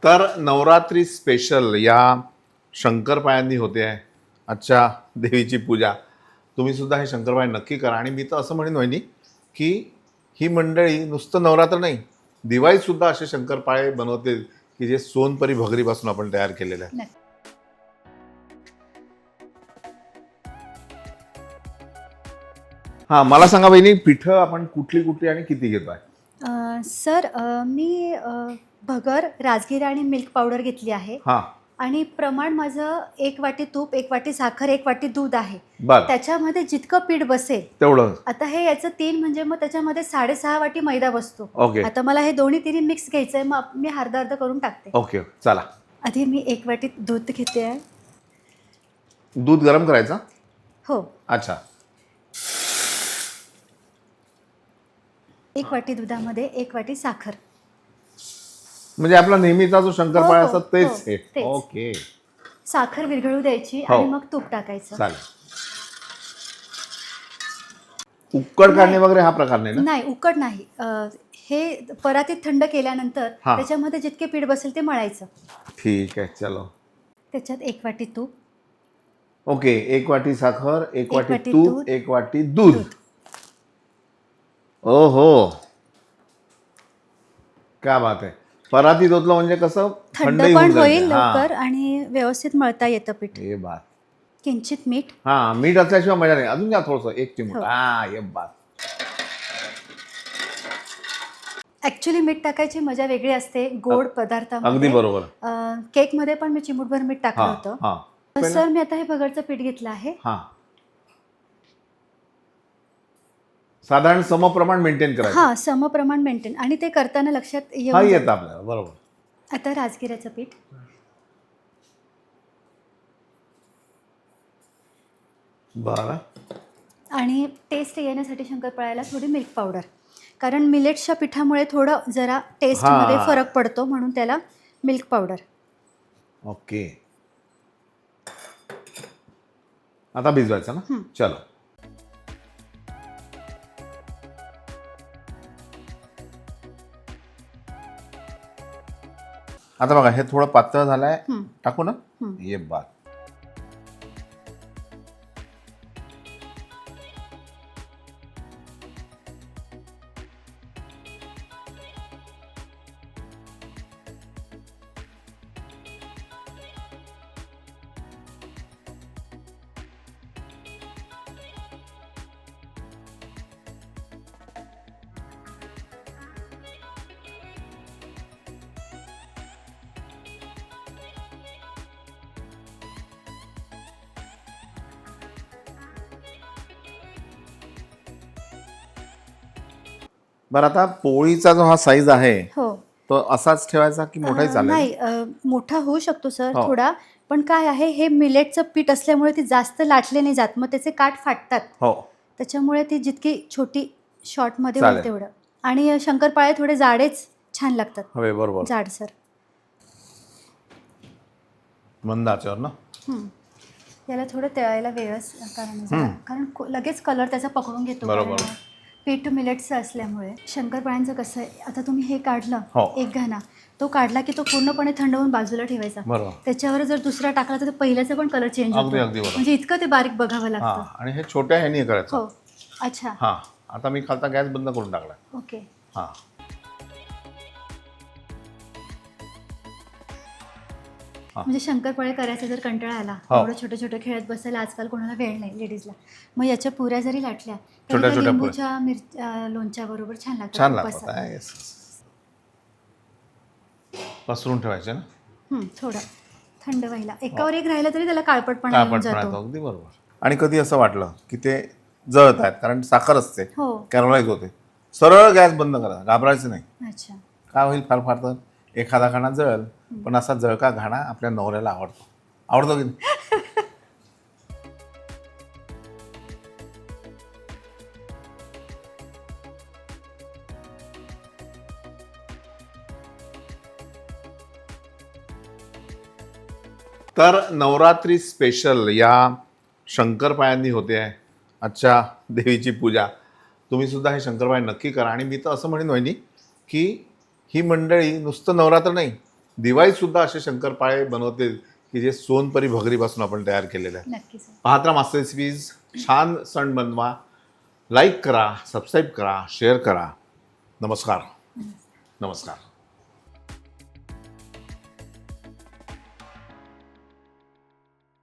तर नवरात्री स्पेशल या शंकरपाळ्यांनी होते आहे आजच्या देवीची पूजा. तुम्ही सुद्धा हे शंकरपाळे नक्की करा. आणि मी तर असं म्हणेन वहिनी की ही मंडळी नुसतं नवरात्र नाही, दिवाळीतसुद्धा असे शंकरपाळे बनवते की जे सोनपरी भगरीपासून आपण तयार केलेले आहे. नक्की. हां, मला सांगा वहिनी, पिठं आपण कुठली कुठली आणि किती घेतो आहे? सर मी भगर, राजगिरा आणि मिल्क पावडर घेतली आहे. हां, आणि प्रमाण माझं 1 वाटी तूप, 1 वाटी साखर, 1 वाटी दूध आहे. बरं, त्याच्यामध्ये जितकं पीठ बसेल, तेवढं. आता हे याचं 3 म्हणजे मग त्याच्यामध्ये 6.5 वाटी मैदा बसतो. ओके आता मला हे दोन्ही तिन्ही मिक्स घ्यायचं आहे, मग मी अर्धा अर्धा करून टाकते. ओके, चला. आधी मी 1 वाटी दूध घेते आहे. दूध गरम करायचं? हो, अच्छा. 1 वाटी दुधामध्ये 1 वाटी साखर. म्हणजे आपला नेहमीचा जो शंकरपाळा हो, असतात हो, तेच हो, हे. तेच. ओके, साखर विरघळू द्यायची हो. आणि मग तूप टाकायचं. चालेल. उकड काढणे वगैरे हा प्रकार नाही ना? नाही, उकड नाही. हे परातीत थंड केल्यानंतर हां. त्याच्यामध्ये जितके पीठ बसेल ते मळायचं. ठीक आहे, चलो. त्याच्यात 1 वाटी तूप, ओके, 1 वाटी साखर, 1 एक वाटी वाटी तूप, दूध, 1 वाटी दूध. दूध. ओहो, क्या बात आहे. परातीत ओतलं म्हणजे कसं थंड थंडही पण होऊन जाईल. होईल हां, लवकर आणि व्यवस्थित मळता येतं पीठ. ये बात. किंचित मीठ. हां, मीठ असल्याशिवाय मजा नाही. अजून घ्या थोडंसं, 1 चिमूट. हो. हां, ये बात. ॲक्च्युली मीठ टाकायची मजा वेगळी असते गोड अगदी पदार्थामध्ये. बरोबर. केकमध्ये पण मी चिमूटभर मीठ टाकलं हां होतं. हां सर मी आता हे भगरचं पीठ घेतलं आहे. हां, साधारण समप्रमाण मेंटेन करायचं. हां, समप्रमाण मेंटेन आणि ते करताना लक्षात हा येऊन येतं जातं. आपल्याला, बरोबर. आता राजगिऱ्याचं पीठ. बरं. आणि टेस्ट येण्यासाठी शंकरपाळ्याला थोडी मिल्क पावडर, कारण मिलेट्सच्या पिठामुळे थोडं जरा टेस्टमध्ये हां. फरक पडतो म्हणून त्याला मिल्क पावडर. ओके, आता भिजवायचं ना? चलो. आता बघा, हे थोडं पातळ झालंय. टाकू ना? ये बात. बरं, आता पोळीचा जो हा साईज आहे हो. तो असाच ठेवायचा की मोठाही चालेल? नाही, मोठा होऊ शकतो सर हो. थोडा, पण काय आहे हे मिलेटचं पीठ असल्यामुळे ती जास्त लाटले नाही जात, मग त्याचे काठ फाटतात. हो, त्याच्यामुळे ती जितकी छोटी शॉर्टमध्ये चालेल. होईल तेवढं. आणि शंकरपाळे थोडे जाडेच छान लागतात, हवे, बरोबर. जाडसर. मंद आचेवर ना? याला थोडं तळायला वेळच कारण लगेच कलर त्याचा पकडून घेतो. बरोबर. कारण पीठ मिलेट्सचं असल्यामुळे. शंकरपाळ्यांचं कसं आहे, आता तुम्ही हे काढलं हो. एक घाना, तो काढला की तो पूर्णपणे थंड होऊन बाजूला ठेवायचा. बरोबर. त्याच्यावर जर दुसरा टाकला तर पहिल्याचा पण कलर चेंज अगदी होतो. अगदी बरोबर. म्हणजे इतकं ते बारीक बघावं हां, लागतं. आणि हे छोट्या ह्यानी हे करायचं. हो, अच्छा, हां, आता मी खालता गॅस बंद करून टाकला. ओके. हां, म्हणजे शंकरपाळे करायचा जर कंटाळा आला, हो. एवढं छोटे छोटे खेळत बसायला आजकाल कोणाला वेळ नाही लेडीजला, मग याच्या पुऱ्या जरी लाटल्या तरी छोट्या त्या छोट्या लिंबूच्या लोणच्या बरोबर छान लागतात. छान उपासाला. लागतात. येस. पसरून ठेवायचे ना? थोडं थंड व्हायला, एकावर एक राहिलं तरी त्याला काळपटपणा येऊन काळपटपणा जातो. येतो, अगदी बरोबर. आणि कधी असं वाटलं की ते जळत आहेत, कारण साखर असते, हो, कॅरमलाइज होते, सरळ गॅस बंद करा, घाबरायचं नाही. अच्छा. काय होईल, फार फार तर एखादा घाणा जळल, पण असा जळका घाणा आपल्या नवऱ्याला आवडतो की नाही? तर नवरात्री स्पेशल या शंकरपाळ्यांनी होते आहे आजच्या देवीची पूजा. तुम्ही सुद्धा हे शंकरपाळे नक्की करा. आणि मी तर असं म्हणेन वहिनी की ही मंडळी नुसतं नवरात्र नाही, दिवाळीसुद्धा असे शंकरपाळे बनवतील की जे सोनपरी भगरीपासून आपण तयार केलेले आहे. नक्कीच. पाहत राहा मास्टर रेसिपीज. छान सण बनवा. लाईक करा, सबस्क्राईब करा, शेअर करा. नमस्कार. नमस्कार.